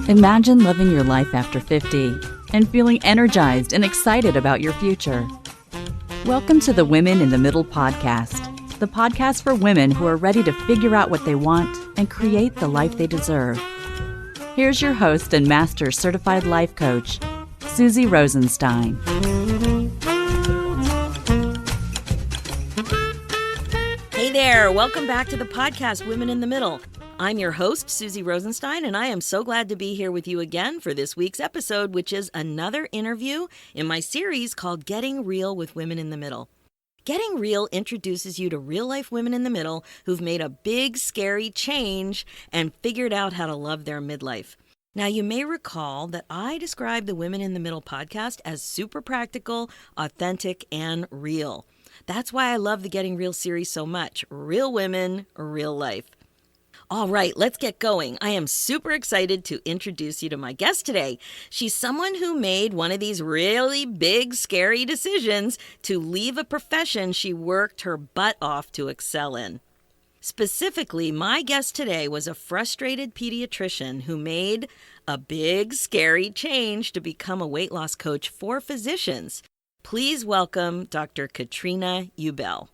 Imagine living your life after 50 and feeling energized and excited about your future. Welcome to the Women in the Middle podcast, the podcast for women who are ready to figure out what they want and create the life they deserve. Here's your host and master certified life coach, Susie Rosenstein. Hey there, welcome back to the podcast, Women in the Middle. I'm your host, Susie Rosenstein, and I am so glad to be here with you again for this week's episode, which is another interview in my series called Getting Real with Women in the Middle. Getting Real introduces you to real-life women in the middle who've made a big, scary change and figured out how to love their midlife. Now, you may recall that I described the Women in the Middle podcast as super practical, authentic, and real. That's why I love the Getting Real series so much. Real women, real life. All right, let's get going. I am super excited to introduce you to my guest today. She's someone who made one of these really big, scary decisions to leave a profession she worked her butt off to excel in. Specifically, my guest today was a frustrated pediatrician who made a big, scary change to become a weight loss coach for physicians. Please welcome Dr. Katrina Ubell.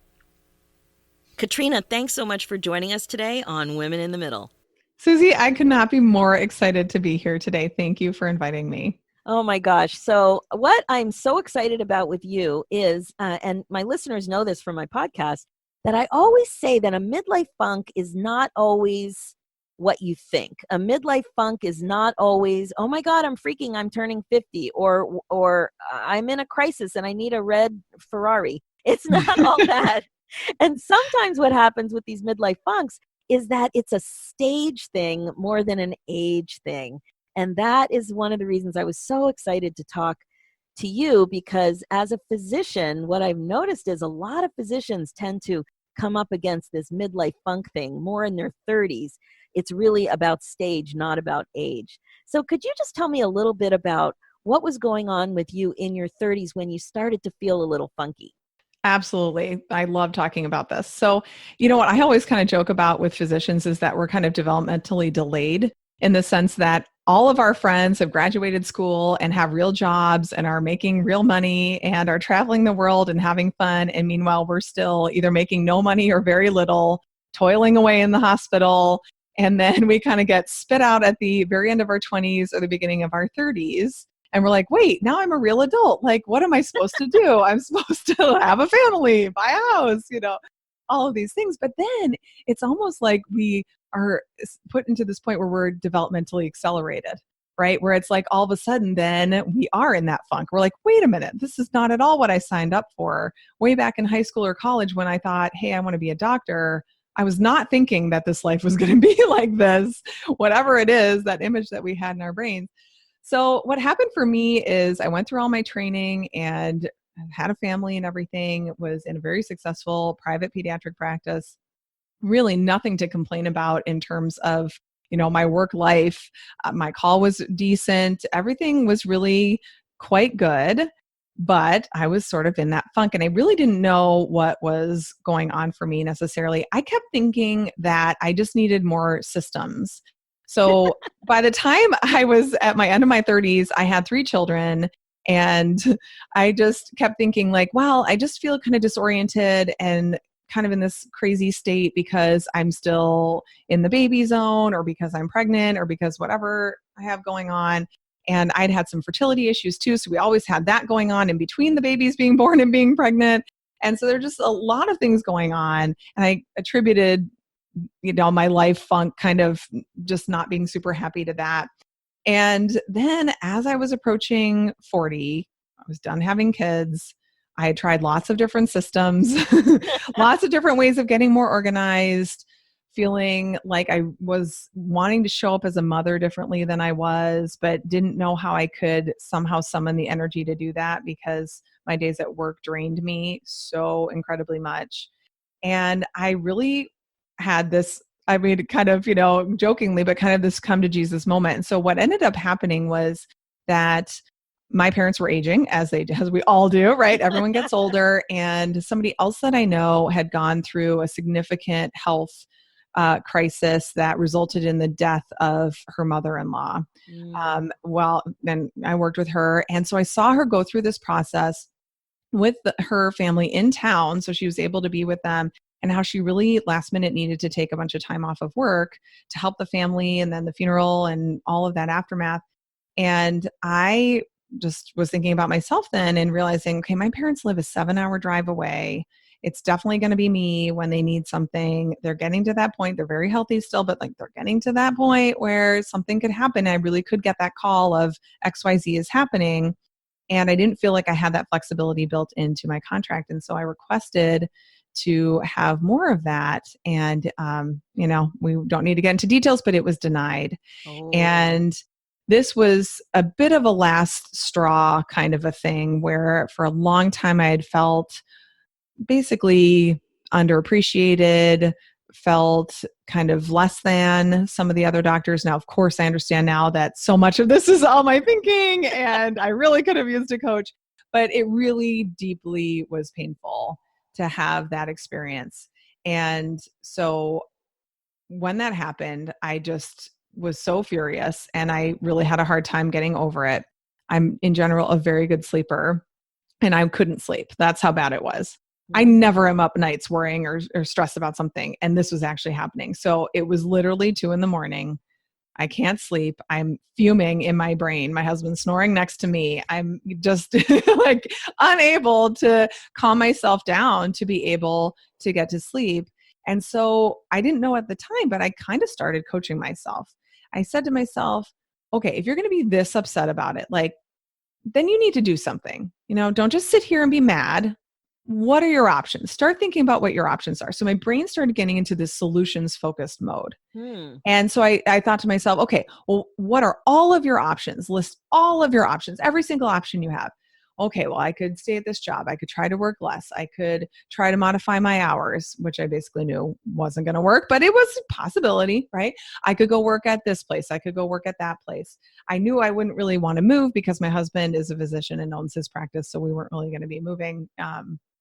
Katrina, thanks so much for joining us today on Women in the Middle. Susie, I could not be more excited to be here today. Thank you for inviting me. Oh my gosh. So what I'm so excited about with you is, and my listeners know this from my podcast, that I always say that a midlife funk is not always what you think. A midlife funk is not always, oh my God, I'm freaking, I'm turning 50, or I'm in a crisis and I need a red Ferrari. It's not all that. And sometimes what happens with these midlife funks is that it's a stage thing more than an age thing. And that is one of the reasons I was so excited to talk to you, because as a physician, what I've noticed is a lot of physicians tend to come up against this midlife funk thing more in their 30s. It's really about stage, not about age. So could you just tell me a little bit about what was going on with you in your 30s when you started to feel a little funky? Absolutely. I love talking about this. So, you know what I always kind of joke about with physicians is that we're kind of developmentally delayed in the sense that all of our friends have graduated school and have real jobs and are making real money and are traveling the world and having fun. And meanwhile, we're still either making no money or very little, toiling away in the hospital. And then we kind of get spit out at the very end of our 20s or the beginning of our 30s. And we're like, wait, now I'm a real adult. Like, what am I supposed to do? I'm supposed to have a family, buy a house, all of these things. But then it's almost like we are put into this point where we're developmentally accelerated, right? Where it's like all of a sudden then we are in that funk. We're like, wait a minute, this is not at all what I signed up for. Way back in high school or college when I thought, hey, I want to be a doctor, I was not thinking that this life was going to be like this, whatever it is, that image that we had in our brains. So what happened for me is I went through all my training and had a family and everything, was in a very successful private pediatric practice, really nothing to complain about in terms of, my work life. My call was decent. Everything was really quite good, but I was sort of in that funk and I really didn't know what was going on for me necessarily. I kept thinking that I just needed more systems. So by the time I was at my end of my 30s, I had 3 children and I just kept thinking like, well, I just feel kind of disoriented and kind of in this crazy state because I'm still in the baby zone or because I'm pregnant or because whatever I have going on. And I'd had some fertility issues too. So we always had that going on in between the babies being born and being pregnant. And so there's just a lot of things going on. And I attributed my life funk kind of just not being super happy to that. And then as I was approaching 40, I was done having kids. I had tried lots of different systems, lots of different ways of getting more organized, feeling like I was wanting to show up as a mother differently than I was, but didn't know how I could somehow summon the energy to do that because my days at work drained me so incredibly much. And I really had this, kind of, jokingly, but kind of this come to Jesus moment. And so what ended up happening was that my parents were aging as we all do, right? Everyone gets older. And somebody else that I know had gone through a significant health crisis that resulted in the death of her mother-in-law. Then I worked with her. And so I saw her go through this process with her family in town. So she was able to be with them, and how she really last minute needed to take a bunch of time off of work to help the family, and then the funeral and all of that aftermath. And I just was thinking about myself then and realizing, okay, my parents live a 7-hour drive away. It's definitely going to be me when they need something. They're getting to that point. They're very healthy still, but like they're getting to that point where something could happen. I really could get that call of XYZ is happening. And I didn't feel like I had that flexibility built into my contract. And so I requested to have more of that. And, we don't need to get into details, but it was denied. Oh. And this was a bit of a last straw kind of a thing where for a long time I had felt basically underappreciated, felt kind of less than some of the other doctors. Now, of course, I understand now that so much of this is all my thinking and I really could have used a coach, but it really deeply was painful to have that experience. And so when that happened, I just was so furious and I really had a hard time getting over it. I'm in general a very good sleeper and I couldn't sleep. That's how bad it was. I never am up nights worrying or stressed about something. And this was actually happening. So it was literally 2 a.m. I can't sleep. I'm fuming in my brain. My husband's snoring next to me. I'm just like unable to calm myself down to be able to get to sleep. And so I didn't know at the time, but I kind of started coaching myself. I said to myself, okay, if you're going to be this upset about it, then you need to do something. Don't just sit here and be mad. What are your options? Start thinking about what your options are. So my brain started getting into this solutions focused mode. And so I thought to myself, okay, well, what are all of your options? List all of your options, every single option you have. Okay, well, I could stay at this job. I could try to work less. I could try to modify my hours, which I basically knew wasn't going to work, but it was a possibility, right? I could go work at this place. I could go work at that place. I knew I wouldn't really want to move because my husband is a physician and owns his practice. So we weren't really going to be moving,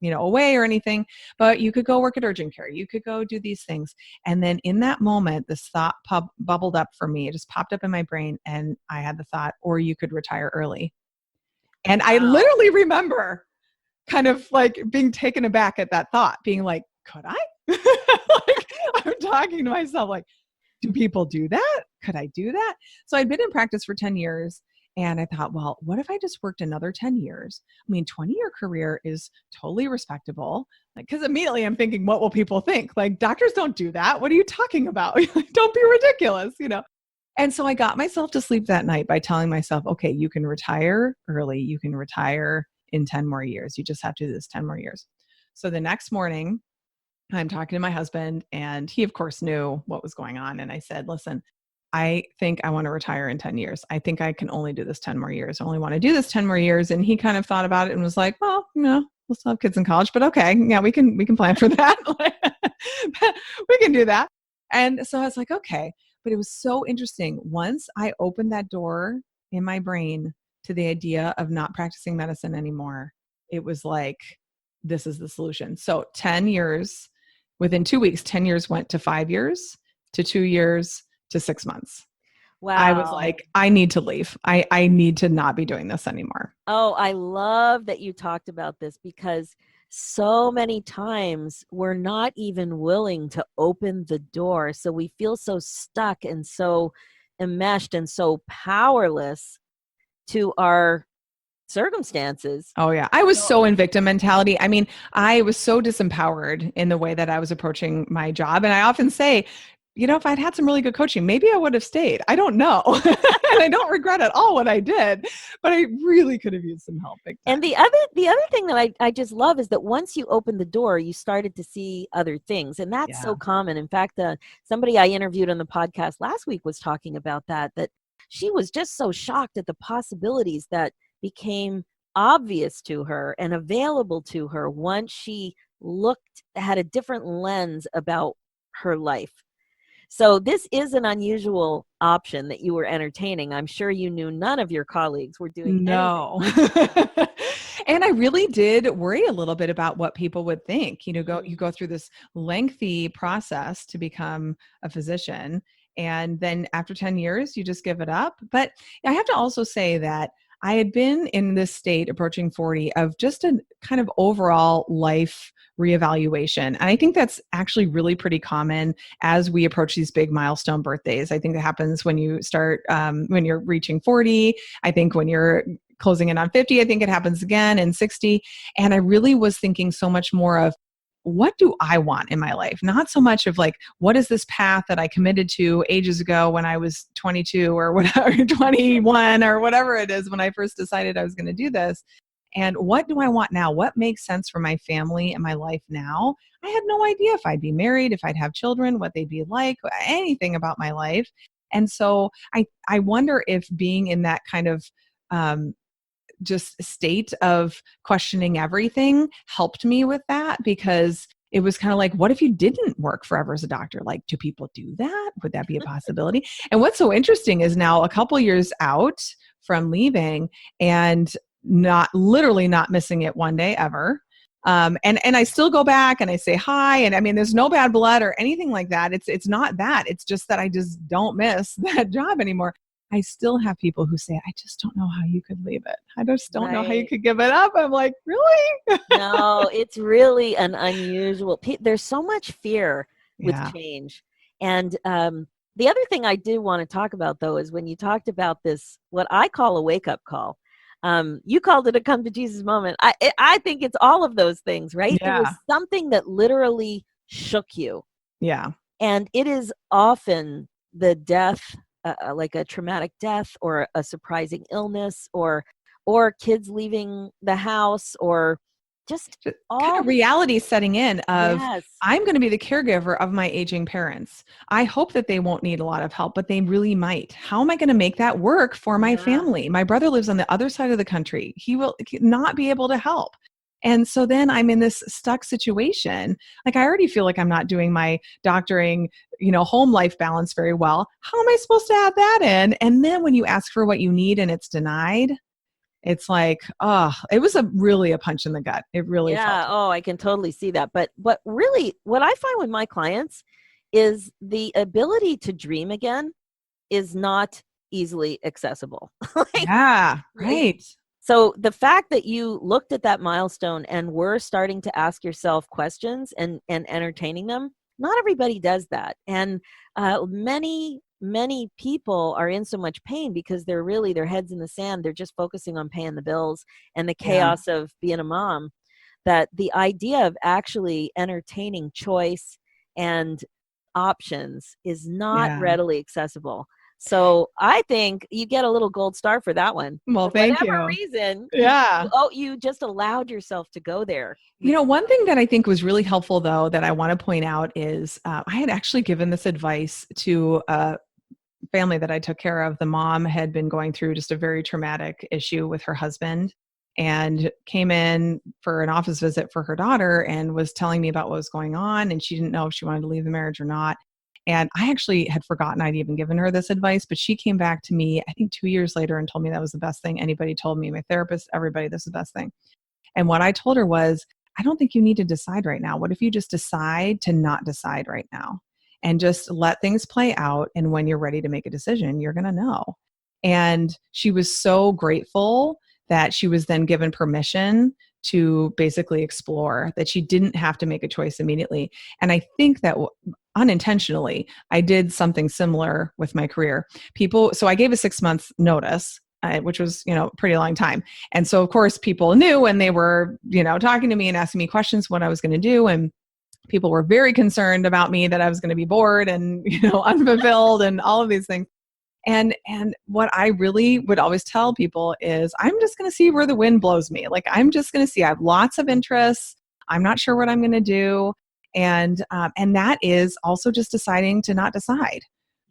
away or anything, but you could go work at urgent care. You could go do these things. And then in that moment, this thought bubbled up for me. It just popped up in my brain. And I had the thought, or you could retire early. And I literally remember kind of like being taken aback at that thought, being like, could I? I'm talking to myself like, do people do that? Could I do that? So I'd been in practice for 10 years. And I thought, well, what if I just worked another 10 years? 20-year career is totally respectable. Because immediately I'm thinking, what will people think? Doctors don't do that. What are you talking about? Don't be ridiculous, And so I got myself to sleep that night by telling myself, okay, you can retire early. You can retire in 10 more years. You just have to do this 10 more years. So the next morning, I'm talking to my husband and he, of course, knew what was going on. And I said, listen, I think I want to retire in 10 years. I think I can only do this 10 more years. I only want to do this 10 more years. And he kind of thought about it and was like, well, we'll still have kids in college, but okay. Yeah, we can plan for that. We can do that. And so I was like, okay. But it was so interesting. Once I opened that door in my brain to the idea of not practicing medicine anymore, it was like, this is the solution. So 10 years, within 2 weeks, 10 years went to 5 years, to 2 years, to 6 months. Wow. I was like, I need to leave. I need to not be doing this anymore. Oh, I love that you talked about this because so many times we're not even willing to open the door. So we feel so stuck and so enmeshed and so powerless to our circumstances. Oh yeah. I was so in victim mentality. I was so disempowered in the way that I was approaching my job. And I often say, if I'd had some really good coaching, maybe I would have stayed. I don't know. And I don't regret at all what I did, but I really could have used some help. And the other thing that I just love is that once you opened the door, you started to see other things. And that's so common. In fact, somebody I interviewed on the podcast last week was talking about that she was just so shocked at the possibilities that became obvious to her and available to her once she had a different lens about her life. So this is an unusual option that you were entertaining. I'm sure you knew none of your colleagues were doing No. And I really did worry a little bit about what people would think. You go through this lengthy process to become a physician. And then after 10 years, you just give it up. But I have to also say that I had been in this state approaching 40 of just a kind of overall life reevaluation. And I think that's actually really pretty common as we approach these big milestone birthdays. I think that happens when you start, when you're reaching 40. I think when you're closing in on 50, I think it happens again in 60. And I really was thinking so much more of, what do I want in my life? Not so much of like, what is this path that I committed to ages ago when I was 22 or whatever, 21 or whatever it is when I first decided I was going to do this. And what do I want now? What makes sense for my family and my life now? I had no idea if I'd be married, if I'd have children, what they'd be like, anything about my life. And so I wonder if being in that kind of just state of questioning everything helped me with that, because it was kind of like, what if you didn't work forever as a doctor? Like, do people do that? Would that be a possibility? And what's so interesting is now a couple years out from leaving and literally not missing it one day ever. And I still go back and I say hi. And I mean, there's no bad blood or anything like that. It's not that. It's just that I just don't miss that job anymore. I still have people who say, I just don't know how you could leave it. I just don't know how you could give it up. I'm like, really? No, it's really an unusual. There's so much fear with Yeah. change. And the other thing I do want to talk about, though, is when you talked about this, what I call a wake-up call. You called it a come to Jesus moment. I think it's all of those things, right? Yeah. There was something that literally shook you. Yeah. And it is often the death, like a traumatic death or a surprising illness or kids leaving the house or just all kind of reality setting in of, yes. I'm going to be the caregiver of my aging parents. I hope that they won't need a lot of help, but they really might. How am I going to make that work for my family? My brother lives on the other side of the country. He will not be able to help. And so then I'm in this stuck situation. Like, I already feel like I'm not doing my doctoring, home life balance very well. How am I supposed to add that in? And then when you ask for what you need and it's denied, it's like, it was really a punch in the gut. It really felt. Oh, I can totally see that. But what I find with my clients is the ability to dream again is not easily accessible. Yeah, right. So the fact that you looked at that milestone and were starting to ask yourself questions and entertaining them, not everybody does that. And many people are in so much pain because they're really, their heads in the sand. They're just focusing on paying the bills and the chaos of being a mom, that the idea of actually entertaining choice and options is not readily accessible. So I think you get a little gold star for that one. Well, for thank whatever you. reason. Yeah. You just allowed yourself to go there. One thing that I think was really helpful, though, that I want to point out is I had actually given this advice to a family that I took care of. The mom had been going through just a very traumatic issue with her husband and came in for an office visit for her daughter and was telling me about what was going on. And she didn't know if she wanted to leave the marriage or not. And I actually had forgotten I'd even given her this advice, but she came back to me, I think 2 years later, and told me that was the best thing anybody told me, my therapist, everybody, this is the best thing. And what I told her was, I don't think you need to decide right now. What if you just decide to not decide right now and just let things play out? And when you're ready to make a decision, you're going to know. And she was so grateful that she was then given permission to basically explore, that she didn't have to make a choice immediately. And I think that unintentionally, I did something similar with my career. So I gave a 6 month notice, which was, a pretty long time. And so of course people knew, and they were, talking to me and asking me questions, what I was going to do. And people were very concerned about me, that I was going to be bored and, unfulfilled and all of these things. And what I really would always tell people is, I'm just going to see where the wind blows me. Like, I'm just going to see, I have lots of interests. I'm not sure what I'm going to do. And that is also just deciding to not decide.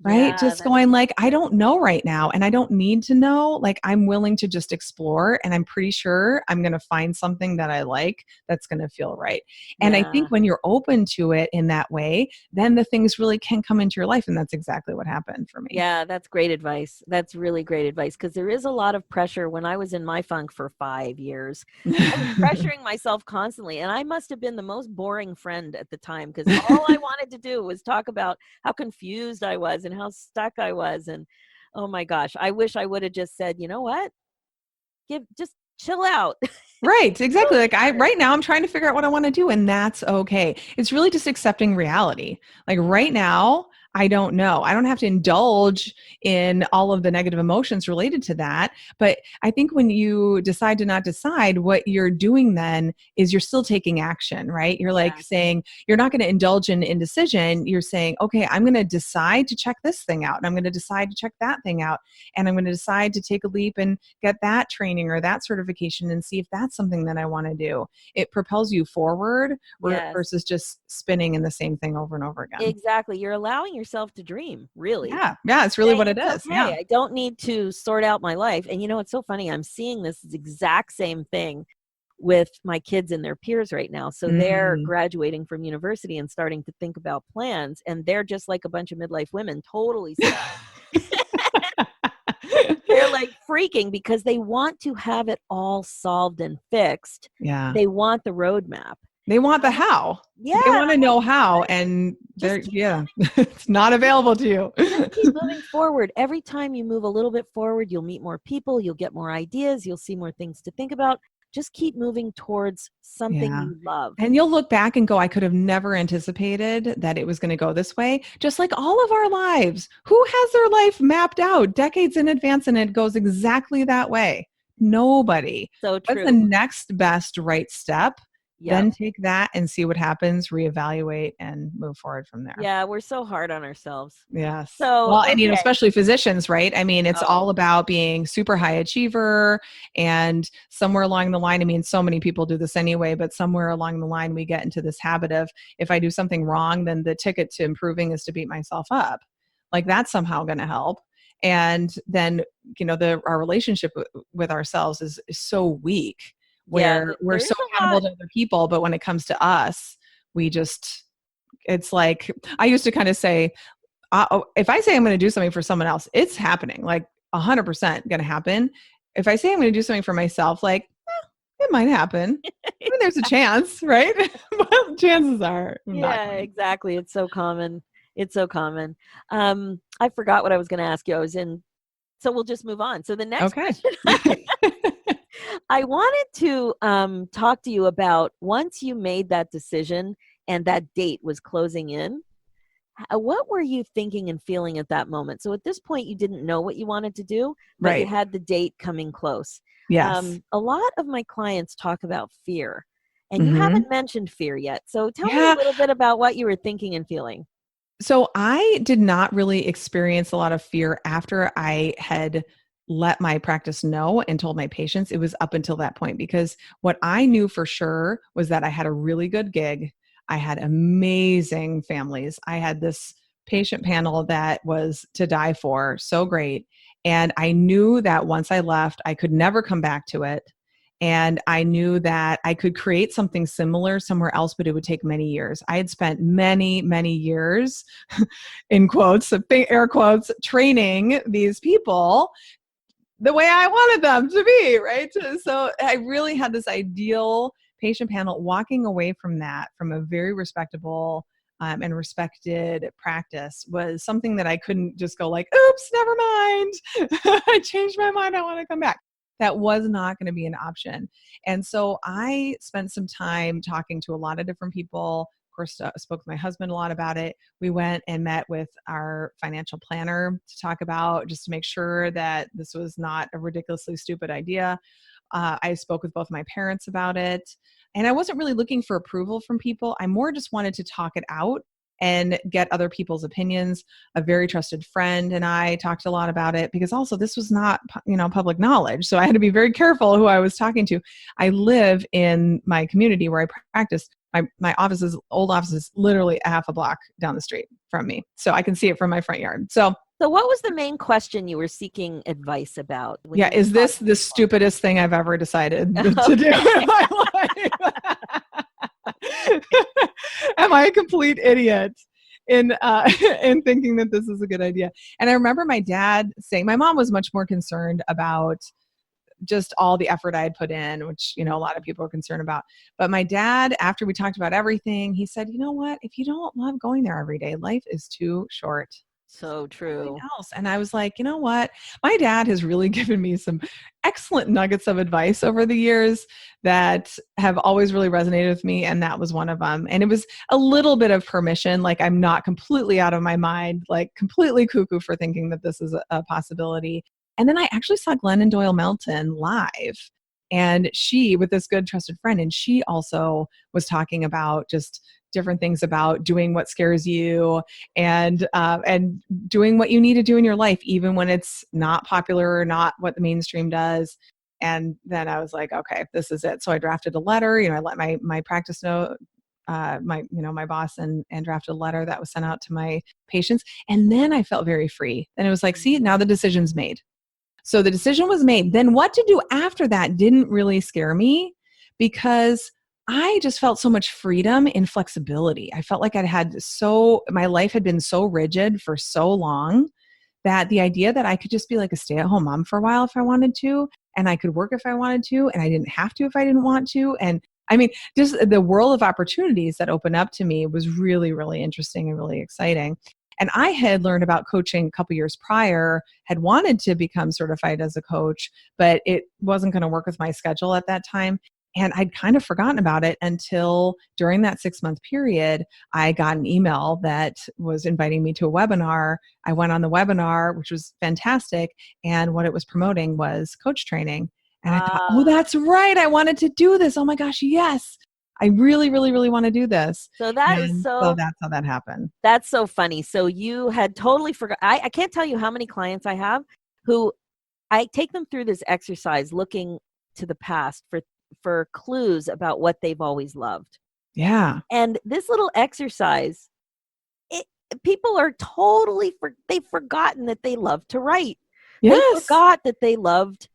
right? Yeah, Just going like, I don't know right now and I don't need to know. Like, I'm willing to just explore and I'm pretty sure I'm going to find something that I like that's going to feel right. And I yeah. think when you're open to it in that way, then the things really can come into your life. And that's exactly what happened for me. Yeah, that's great advice. That's really great advice because there is a lot of pressure. When I was in my funk for 5 years, I was pressuring myself constantly. And I must have been the most boring friend at the time because all I wanted to do was talk about how confused I was and how stuck I was. And oh my gosh, I wish I would have just said, you know what? Just chill out. Right, exactly. Really Like hard. right now I'm trying to figure out what I want to do and that's okay. It's really just accepting reality. Like right now, I don't know. I don't have to indulge in all of the negative emotions related to that. But I think when you decide to not decide, what you're doing then is you're still taking action, right? You're like Yeah. saying, you're not going to indulge in indecision. You're saying, okay, I'm going to decide to check this thing out. And I'm going to decide to check that thing out. And I'm going to decide to take a leap and get that training or that certification and see if that's something that I want to do. It propels you forward Yes. versus just spinning in the same thing over and over again. Exactly. You're allowing yourself to dream, really. Yeah. Yeah. It's really Saying what it it's is. okay. Yeah. I don't need to sort out my life. And you know, it's so funny. I'm seeing this exact same thing with my kids and their peers right now. So they're Mm. graduating from university and starting to think about plans. And they're just like a bunch of midlife women, totally stuck. They're like freaking because they want to have it all solved and fixed. Yeah. They want the roadmap. They want the how. Yeah. They want to I'm like, know how, and just they're, keep yeah, it's not available to you. just keep moving forward. Every time you move a little bit forward, you'll meet more people, you'll get more ideas, you'll see more things to think about. Just keep moving towards something Yeah. you love. And you'll look back and go, I could have never anticipated that it was going to go this way. Just like all of our lives. Who has their life mapped out decades in advance and it goes exactly that way? Nobody. So What's the true. next best right step? Yep. Then take that and see what happens, reevaluate, and move forward from there. Yeah, we're so hard on ourselves. Yes. So, Well, and okay. especially physicians, right? I mean, it's Oh, all about being super high achiever and somewhere along the line, I mean, so many people do this anyway, but somewhere along the line we get into this habit of if I do something wrong, then the ticket to improving is to beat myself up. Like that's somehow going to help. And then, our relationship with ourselves is so weak yeah, where we're there so is a accountable lot. to other people, but when it comes to us, it's like I used to kind of say, if I say I'm going to do something for someone else, it's happening, like 100% going to happen. If I say I'm going to do something for myself, like it might happen. I mean, there's a chance, right? But chances are not. Yeah, exactly. It's so common. It's so common. I forgot what I was going to ask you. So we'll just move on. So the next Okay. question I wanted to talk to you about once you made that decision and that date was closing in, what were you thinking and feeling at that moment? So at this point, you didn't know what you wanted to do, but you Right. had the date coming close. Yes. A lot of my clients talk about fear, and you Hmm. haven't mentioned fear yet. So tell me a Yeah. little bit about what you were thinking and feeling. So I did not really experience a lot of fear after I had let my practice know and told my patients. It was up until that point because what I knew for sure was that I had a really good gig. I had amazing families. I had this patient panel that was to die for, so great. And I knew that once I left, I could never come back to it. And I knew that I could create something similar somewhere else, but it would take many years. I had spent many, many years, in quotes, air quotes, training these people the way I wanted them to be, right? So I really had this ideal patient panel. Walking away from that, from a very respectable and respected practice, was something that I couldn't just go like, oops, never mind. I changed my mind. I want to come back. That was not going to be an option. And so I spent some time talking to a lot of different people. Of course, spoke with my husband a lot about it. We went and met with our financial planner to talk about, just to make sure that this was not a ridiculously stupid idea. I spoke with both my parents about it. And I wasn't really looking for approval from people. I more just wanted to talk it out and get other people's opinions. A very trusted friend and I talked a lot about it because also this was not, public knowledge. So I had to be very careful who I was talking to. I live in my community where I practice my old office is literally a half a block down the street from me. So I can see it from my front yard. So what was the main question you were seeking advice about? Yeah. Is this the stupidest thing I've ever decided to do in my life? Am I a complete idiot in thinking that this is a good idea? And I remember my dad saying, my mom was much more concerned about just all the effort I had put in, which, a lot of people are concerned about. But my dad, after we talked about everything, he said, you know what? If you don't love going there every day, life is too short. So true. Else. And I was like, you know what? My dad has really given me some excellent nuggets of advice over the years that have always really resonated with me. And that was one of them. And it was a little bit of permission. Like, I'm not completely out of my mind, like completely cuckoo for thinking that this is a possibility. And then I actually saw Glennon Doyle Melton live, and she, with this good trusted friend, and she also was talking about just different things about doing what scares you and doing what you need to do in your life, even when it's not popular or not what the mainstream does. And then I was like, okay, this is it. So I drafted a letter. I let my practice know, my boss, and drafted a letter that was sent out to my patients. And then I felt very free. And it was like, see, now the decision's made. So the decision was made. Then what to do after that didn't really scare me, because I just felt so much freedom and flexibility. I felt like my life had been so rigid for so long that the idea that I could just be like a stay-at-home mom for a while if I wanted to, and I could work if I wanted to, and I didn't have to if I didn't want to. And I mean, just the world of opportunities that opened up to me was really, really interesting and really exciting. And I had learned about coaching a couple years prior, had wanted to become certified as a coach, but it wasn't going to work with my schedule at that time. And I'd kind of forgotten about it until during that 6-month period, I got an email that was inviting me to a webinar. I went on the webinar, which was fantastic. And what it was promoting was coach training. And I thought, oh, that's right. I wanted to do this. Oh my gosh, yes. I really, really, really want to do this. So that's how that happened. That's so funny. So you had totally forgot. I can't tell you how many clients I have who I take them through this exercise looking to the past for clues about what they've always loved. Yeah. And this little exercise, people are totally, they've forgotten that they love to write. Yes. They forgot that they loved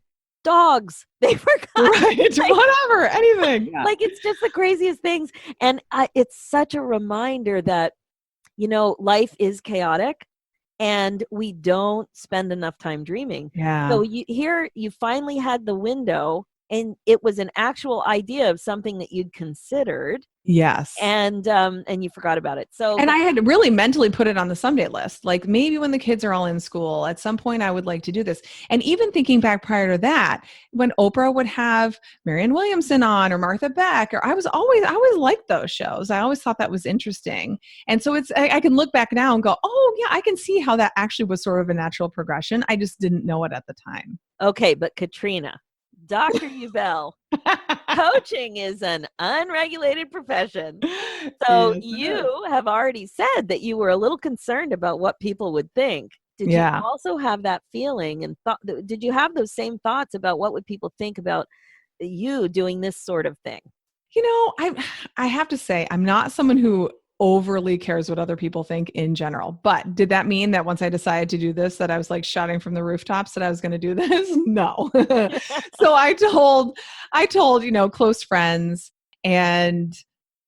dogs. They forgot. Right. Whatever. Anything. Yeah. Like, it's just the craziest things. And it's such a reminder that, life is chaotic and we don't spend enough time dreaming. Yeah. So you finally had the window, and it was an actual idea of something that you'd considered. Yes. And you forgot about it. And I had really mentally put it on the someday list. Like, maybe when the kids are all in school, at some point I would like to do this. And even thinking back prior to that, when Oprah would have Marianne Williamson on, or Martha Beck, or I always liked those shows. I always thought that was interesting. And so I can look back now and go, oh yeah, I can see how that actually was sort of a natural progression. I just didn't know it at the time. Okay. But Katrina, Dr. Ubell, coaching is an unregulated profession. So you have already said that you were a little concerned about what people would think. Did you also have that feeling and did you have those same thoughts about what would people think about you doing this sort of thing? I have to say, I'm not someone who overly cares what other people think in general. But did that mean that once I decided to do this, that I was like shouting from the rooftops that I was going to do this? No. So I told, close friends, and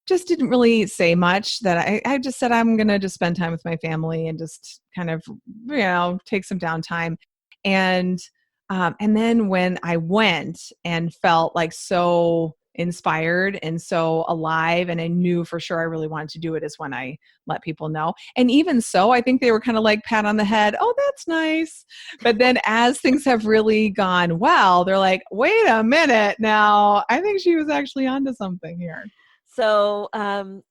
just didn't really say much. That I just said, I'm going to just spend time with my family and just kind of, take some downtime. And then when I went and felt like so inspired and so alive, and I knew for sure I really wanted to do it, is when I let people know. And even so, I think they were kind of like pat on the head, oh, that's nice. But then as things have really gone well, they're like, wait a minute now, I think she was actually onto something here. So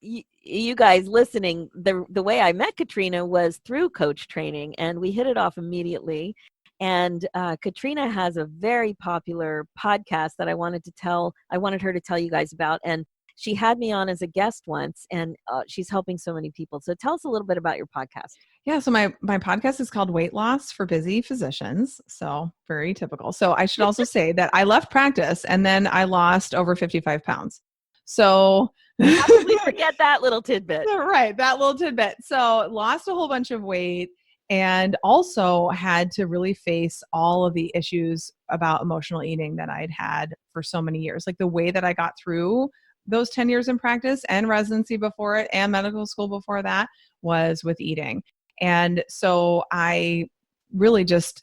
you guys listening, the way I met Katrina was through coach training, and we hit it off immediately. And Katrina has a very popular podcast that I wanted her to tell you guys about. And she had me on as a guest once, and she's helping so many people. So tell us a little bit about your podcast. Yeah. So my podcast is called Weight Loss for Busy Physicians. So very typical. So I should also say that I left practice and then I lost over 55 pounds. So How could we forget that little tidbit? Right, that little tidbit. So lost a whole bunch of weight and also had to really face all of the issues about emotional eating that I'd had for so many years. Like the way that I got through those 10 years in practice and residency before it and medical school before that was with eating. And so I really just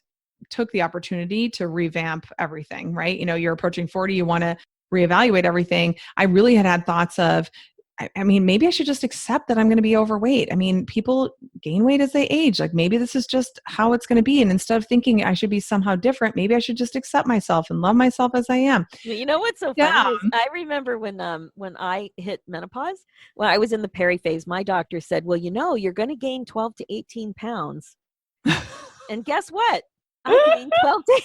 took the opportunity to revamp everything, right? You're approaching 40, you want to reevaluate everything. I really had thoughts of, I mean, maybe I should just accept that I'm going to be overweight. I mean, people gain weight as they age. Like maybe this is just how it's going to be. And instead of thinking I should be somehow different, maybe I should just accept myself and love myself as I am. You know what's so funny is I remember when I hit menopause, when I was in the peri phase, my doctor said, well, you're going to gain 12 to 18 pounds. And guess what? I gained 12 to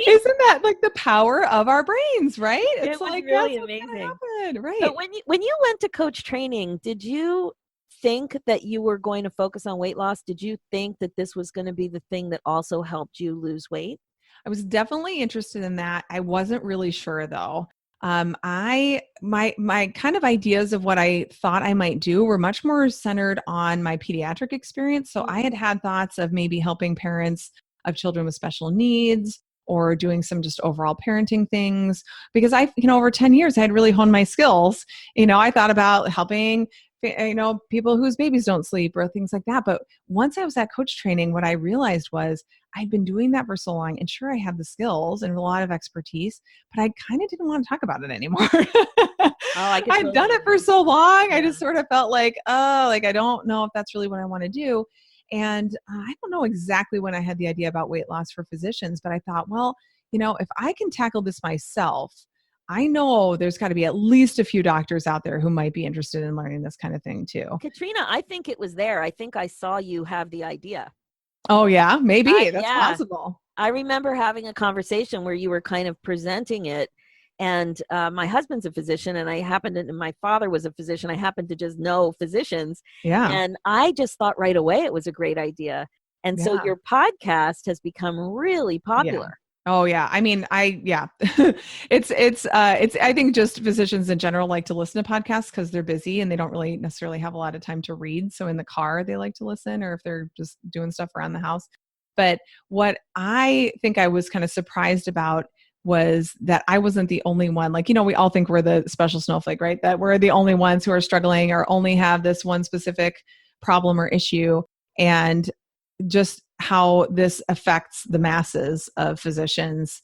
18. Isn't that like the power of our brains, right? It's like really amazing. Right. But when you went to coach training, did you think that you were going to focus on weight loss? Did you think that this was going to be the thing that also helped you lose weight? I was definitely interested in that. I wasn't really sure though. My kind of ideas of what I thought I might do were much more centered on my pediatric experience. So I had thoughts of maybe helping parents of children with special needs or doing some just overall parenting things because over 10 years, I had really honed my skills. I thought about helping, people whose babies don't sleep or things like that. But once I was at coach training, what I realized was I'd been doing that for so long and sure, I had the skills and a lot of expertise, but I kind of didn't want to talk about it anymore. I'd done it for so long. Yeah. I just sort of felt like, I don't know if that's really what I want to do. And I don't know exactly when I had the idea about weight loss for physicians, but I thought, well, if I can tackle this myself, I know there's got to be at least a few doctors out there who might be interested in learning this kind of thing too. Katrina, I think it was there. I think I saw you have the idea. Oh yeah, maybe that's possible. I remember having a conversation where you were kind of presenting it. And my husband's a physician and my father was a physician. I happened to just know physicians. Yeah. And I just thought right away it was a great idea. And so your podcast has become really popular. Yeah. Oh yeah. I mean, it's I think just physicians in general like to listen to podcasts because they're busy and they don't really necessarily have a lot of time to read. So in the car, they like to listen or if they're just doing stuff around the house. But what I think I was kind of surprised about was that I wasn't the only one. Like, we all think we're the special snowflake, right? That we're the only ones who are struggling or only have this one specific problem or issue. And just how this affects the masses of physicians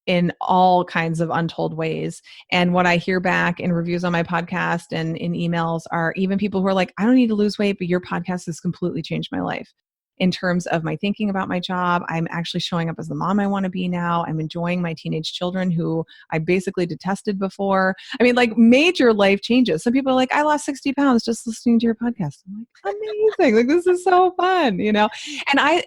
in all kinds of untold ways. And what I hear back in reviews on my podcast and in emails are even people who are like, I don't need to lose weight, but your podcast has completely changed my life. In terms of my thinking about my job, I'm actually showing up as the mom I want to be now. I'm enjoying my teenage children who I basically detested before. I mean, like major life changes. Some people are like, I lost 60 pounds just listening to your podcast. I'm like, amazing. Like, this is so fun,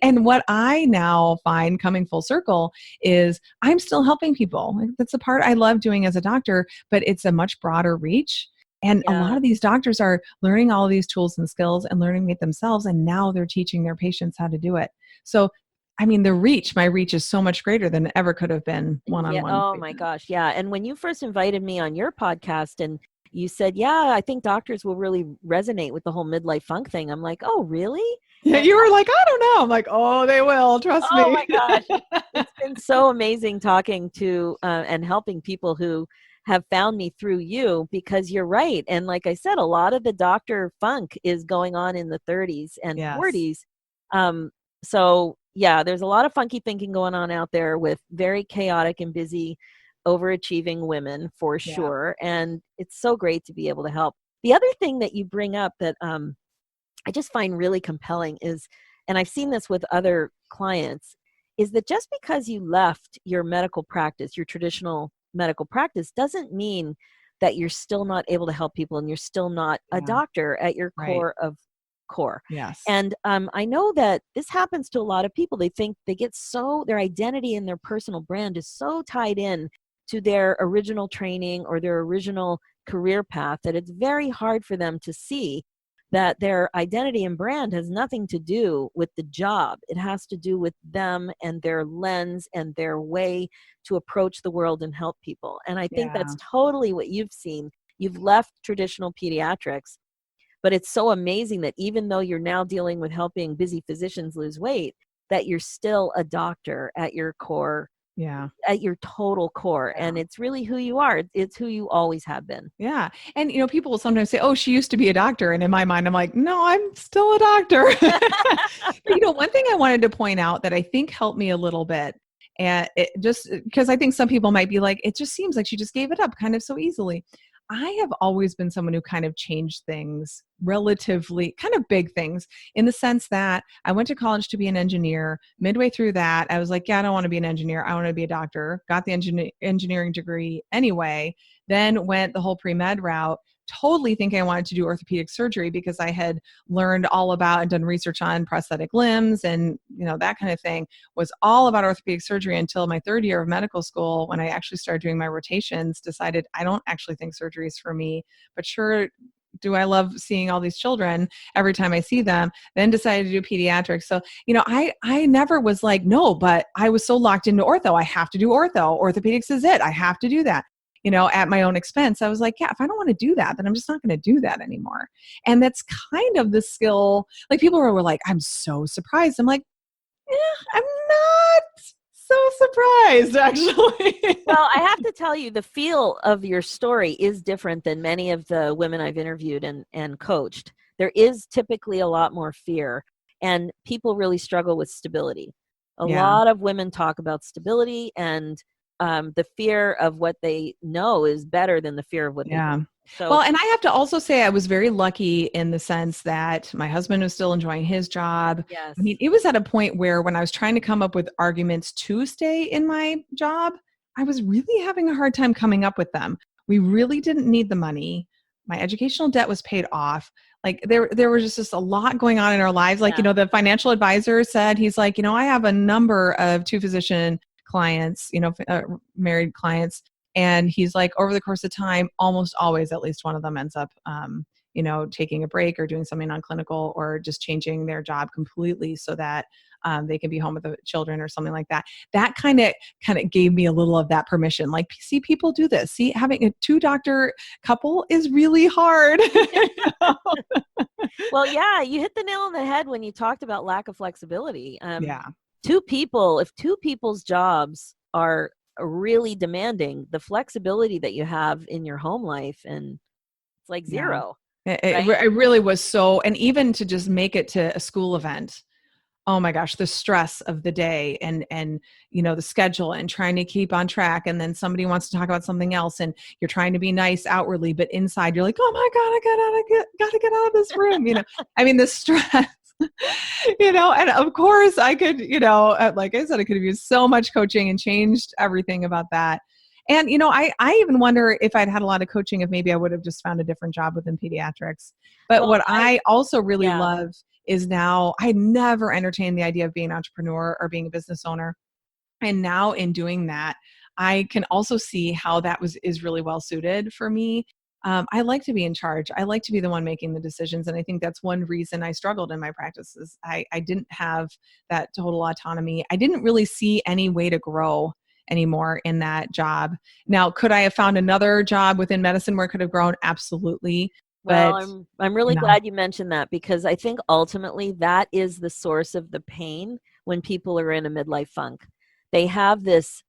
And what I now find coming full circle is I'm still helping people. Like, that's the part I love doing as a doctor, but it's a much broader reach. And a lot of these doctors are learning all of these tools and skills and learning it themselves. And now they're teaching their patients how to do it. So, I mean, my reach is so much greater than it ever could have been one-on-one. Yeah. Oh my gosh. Yeah. And when you first invited me on your podcast and you said, I think doctors will really resonate with the whole midlife funk thing. I'm like, oh, really? Yeah. You were like, I don't know. I'm like, oh, they will. Trust me. Oh my gosh. It's been so amazing talking to and helping people who have found me through you because you're right. And like I said, a lot of the doctor funk is going on in the 30s and 40s. So yeah, there's a lot of funky thinking going on out there with very chaotic and busy, overachieving women for sure. And it's so great to be able to help. The other thing that you bring up that I just find really compelling is, and I've seen this with other clients, is that just because you left your medical practice, your traditional medical practice, doesn't mean that you're still not able to help people and you're still not a doctor at your core of core. Yes. And I know that this happens to a lot of people. They think they get their identity and their personal brand is so tied in to their original training or their original career path that it's very hard for them to see that their identity and brand has nothing to do with the job. It has to do with them and their lens and their way to approach the world and help people. And I think that's totally what you've seen. you've left traditional pediatrics, but it's so amazing that even though you're now dealing with helping busy physicians lose weight, that you're still a doctor at your core, Yeah. at your total core. Yeah. And it's really who you are. It's who you always have been. Yeah. And, people will sometimes say, oh, she used to be a doctor. And in my mind, I'm like, no, I'm still a doctor. But, one thing I wanted to point out that I think helped me a little bit, and it just because I think some people might be like, it just seems like she just gave it up kind of so easily. I have always been someone who kind of changed things, relatively kind of big things, in the sense that I went to college to be an engineer. Midway through that, I was like, yeah, I don't want to be an engineer. I want to be a doctor. Got the engineering degree anyway, then went the whole pre-med route, totally thinking I wanted to do orthopedic surgery because I had learned all about and done research on prosthetic limbs and, that kind of thing. Was all about orthopedic surgery until my third year of medical school, when I actually started doing my rotations, decided I don't actually think surgery is for me, but sure do I love seeing all these children every time I see them, then decided to do pediatrics. So, I never was like, no, but I was so locked into ortho. I have to do ortho. Orthopedics is it. I have to do that. At my own expense. I was like, yeah, if I don't want to do that, then I'm just not going to do that anymore. And that's kind of the skill. Like, people were like, I'm so surprised. I'm like, I'm not so surprised, actually. Well, I have to tell you, the feel of your story is different than many of the women I've interviewed and coached. There is typically a lot more fear, and people really struggle with stability. A lot of women talk about stability, and the fear of what they know is better than the fear of what they know. So, well, and I have to also say I was very lucky in the sense that my husband was still enjoying his job. yes. I mean, it was at a point where when I was trying to come up with arguments to stay in my job, I was really having a hard time coming up with them. We really didn't need the money. My educational debt was paid off. Like, there was just a lot going on in our lives. Like, the financial advisor said, he's like, I have a number of 2 physician clients, married clients. And he's like, over the course of time, almost always, at least one of them ends up, taking a break or doing something non-clinical or just changing their job completely so that they can be home with the children or something like that. That kind of gave me a little of that permission. Like, see, people do this. See, having a 2-doctor couple is really hard. Well, yeah, you hit the nail on the head when you talked about lack of flexibility. Yeah. If 2 people's jobs are really demanding, the flexibility that you have in your home life, and it's like zero. It really was so, and even to just make it to a school event, oh my gosh, the stress of the day and the schedule and trying to keep on track. And then somebody wants to talk about something else and you're trying to be nice outwardly, but inside you're like, oh my God, I gotta get out of this room. I mean, the stress. And of course I could, like I said, I could have used so much coaching and changed everything about that. And, I even wonder if I'd had a lot of coaching, if maybe I would have just found a different job within pediatrics. But what I also really love is now I never entertained the idea of being an entrepreneur or being a business owner. And now in doing that, I can also see how that is really well suited for me. I like to be in charge. I like to be the one making the decisions. And I think that's one reason I struggled in my practices. I didn't have that total autonomy. I didn't really see any way to grow anymore in that job. Now, could I have found another job within medicine where I could have grown? Absolutely. Well, I'm really glad you mentioned that, because I think ultimately that is the source of the pain when people are in a midlife funk. They have this,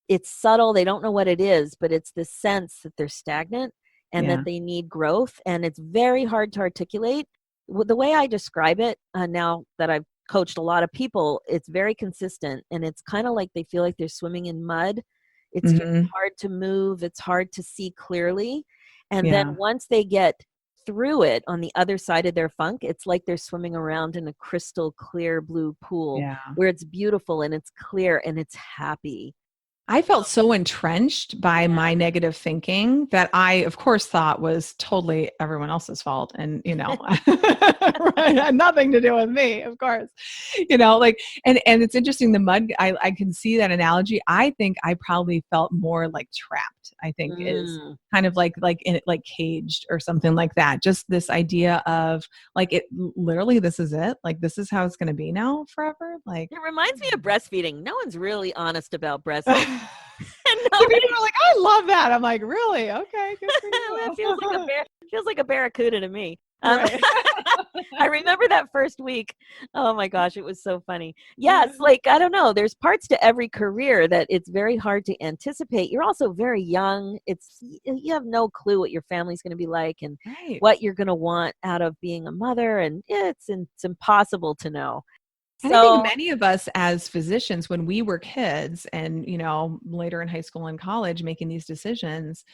it's subtle, they don't know what it is, but it's this sense that they're stagnant and that they need growth. And it's very hard to articulate. The way I describe it, now that I've coached a lot of people, it's very consistent, and it's kind of like they feel like they're swimming in mud. It's just hard to move. It's hard to see clearly. And then once they get through it on the other side of their funk, it's like they're swimming around in a crystal clear blue pool where it's beautiful and it's clear and it's happy. I felt so entrenched by my negative thinking that I, of course, thought was totally everyone else's fault. And, right, had nothing to do with me, of course, and it's interesting. The mud, I can see that analogy. I think I probably felt more like trapped, I think is kind of like caged or something like that. Just this idea of like, it literally, this is it. Like, this is how it's going to be now forever. Like, it reminds me of breastfeeding. No one's really honest about breastfeeding. And So people are like, I love that. I'm like, really? Okay, good for you. That feels like a barracuda to me. Right. I remember that first week. Oh my gosh, it was so funny. Yeah, it's like, I don't know, there's parts to every career that it's very hard to anticipate. You're also very young. You have no clue what your family's going to be like and Right. what you're going to want out of being a mother, and it's impossible to know. And I think So, many of us as physicians, when we were kids and, later in high school and college making these decisions,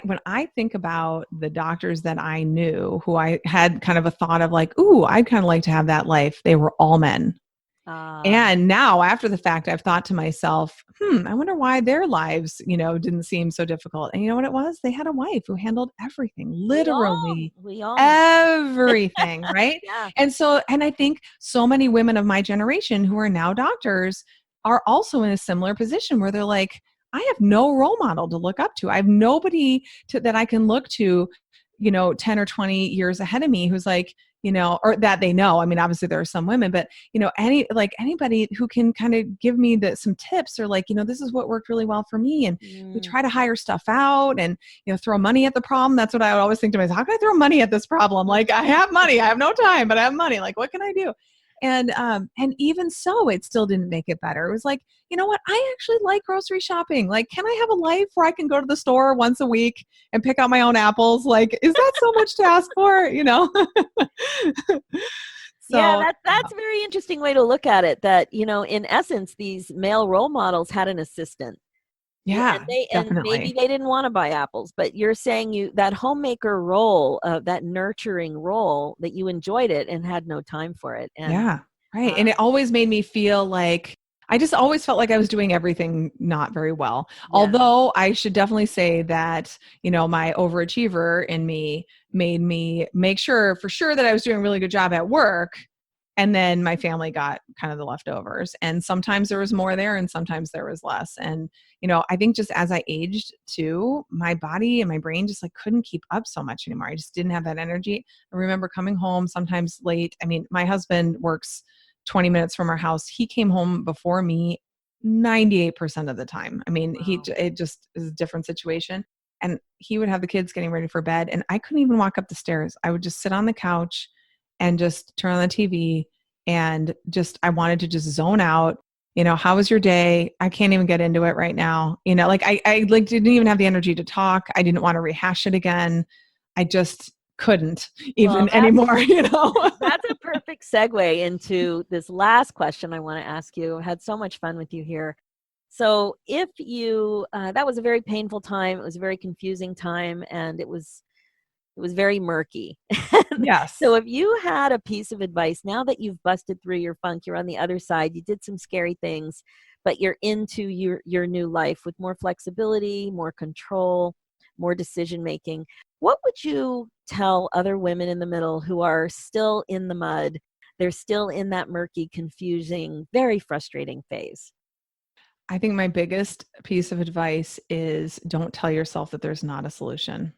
when I think about the doctors that I knew who I had kind of a thought of like, ooh, I'd kind of like to have that life. They were all men. And now after the fact, I've thought to myself, I wonder why their lives, didn't seem so difficult. And you know what it was? They had a wife who handled everything, literally we all everything, right? Yeah. And I think so many women of my generation who are now doctors are also in a similar position where they're like, I have no role model to look up to. I have nobody that I can look to, 10 or 20 years ahead of me who's like, or that they know. I mean, obviously there are some women, but anybody who can kind of give me some tips or like, this is what worked really well for me. And we try to hire stuff out and, throw money at the problem. That's what I would always think to myself. How can I throw money at this problem? Like I have money, I have no time, but I have money. Like, what can I do? And even so, it still didn't make it better. It was like, you know what? I actually like grocery shopping. Like, can I have a life where I can go to the store once a week and pick out my own apples? Like, is that so much to ask for? So, yeah, that's a very interesting way to look at it. That, in essence, these male role models had an assistant. Yeah, and definitely. maybe they didn't want to buy apples, but you're saying that homemaker role, that nurturing role, that you enjoyed it and had no time for it. And yeah, right. And it always made me feel like I just always felt like I was doing everything not very well. Yeah. Although I should definitely say that, my overachiever in me made me make sure for sure that I was doing a really good job at work. And then my family got kind of the leftovers. And sometimes there was more there and sometimes there was less. And, I think just as I aged too, my body and my brain just like couldn't keep up so much anymore. I just didn't have that energy. I remember coming home sometimes late. I mean, my husband works 20 minutes from our house. He came home before me 98% of the time. I mean, Wow. it just is a different situation. And he would have the kids getting ready for bed and I couldn't even walk up the stairs. I would just sit on the couch and just turn on the TV and I wanted to just zone out. How was your day? I can't even get into it right now. I like didn't even have the energy to talk. I didn't want to rehash it again. I just couldn't even anymore, That's a perfect segue into this last question I want to ask you. I had so much fun with you here. So if you, that was a very painful time, it was a very confusing time, and it was very murky. Yes. So if you had a piece of advice, now that you've busted through your funk, you're on the other side, you did some scary things, but you're into your new life with more flexibility, more control, more decision-making, what would you tell other women in the middle who are still in the mud? They're still in that murky, confusing, very frustrating phase. I think my biggest piece of advice is don't tell yourself that there's not a solution.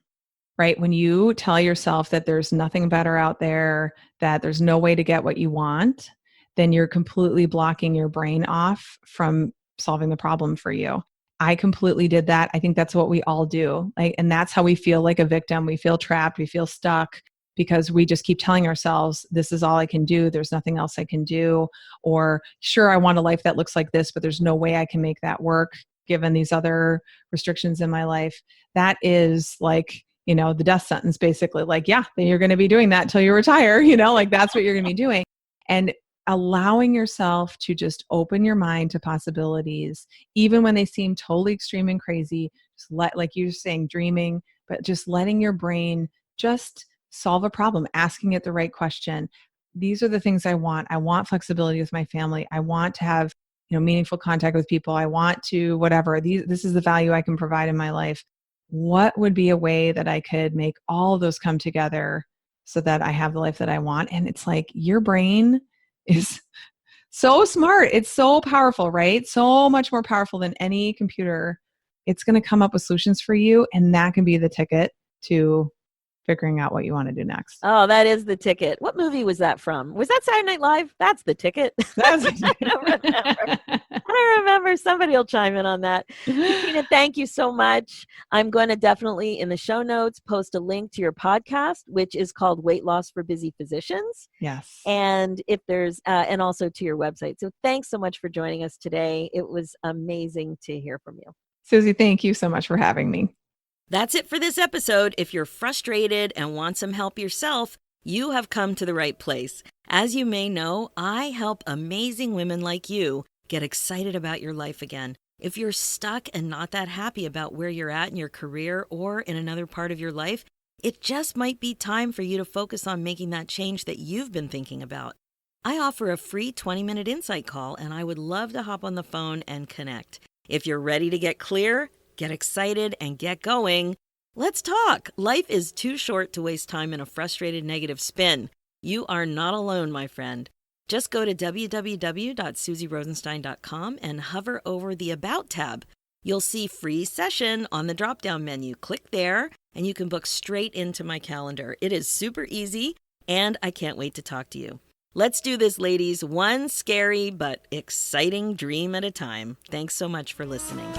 Right? When you tell yourself that there's nothing better out there, that there's no way to get what you want, then you're completely blocking your brain off from solving the problem for you. I completely did that. I think that's what we all do. And that's how we feel like a victim. We feel trapped. We feel stuck because we just keep telling ourselves, this is all I can do. There's nothing else I can do. Or sure, I want a life that looks like this, but there's no way I can make that work given these other restrictions in my life. That is like, the death sentence, basically. Like, yeah, then you're going to be doing that until you retire, like that's what you're going to be doing. And allowing yourself to just open your mind to possibilities, even when they seem totally extreme and crazy, just like you're saying, dreaming, but just letting your brain just solve a problem, asking it the right question. These are the things I want. I want flexibility with my family. I want to have, meaningful contact with people. I want to whatever. This is the value I can provide in my life. What would be a way that I could make all of those come together so that I have the life that I want? And it's like your brain is so smart. It's so powerful, right? So much more powerful than any computer. It's going to come up with solutions for you. And that can be the ticket to figuring out what you want to do next. Oh, that is the ticket. What movie was that from? Was that Saturday Night Live? That's the ticket. That's I don't remember. I don't remember. Somebody will chime in on that. Katrina, thank you so much. I'm going to definitely in the show notes post a link to your podcast, which is called Weight Loss for Busy Physicians. Yes. And if there's, and also to your website. So thanks so much for joining us today. It was amazing to hear from you. Susie, thank you so much for having me. That's it for this episode. If you're frustrated and want some help yourself, you have come to the right place. As you may know, I help amazing women like you get excited about your life again. If you're stuck and not that happy about where you're at in your career or in another part of your life, it just might be time for you to focus on making that change that you've been thinking about. I offer a free 20-minute insight call, and I would love to hop on the phone and connect. If you're ready to get clear, get excited, and get going, let's talk. Life is too short to waste time in a frustrated negative spin. You are not alone, my friend. Just go to www.susierosenstein.com and hover over the About tab. You'll see free session on the drop-down menu. Click there, and you can book straight into my calendar. It is super easy, and I can't wait to talk to you. Let's do this, ladies. One scary but exciting dream at a time. Thanks so much for listening.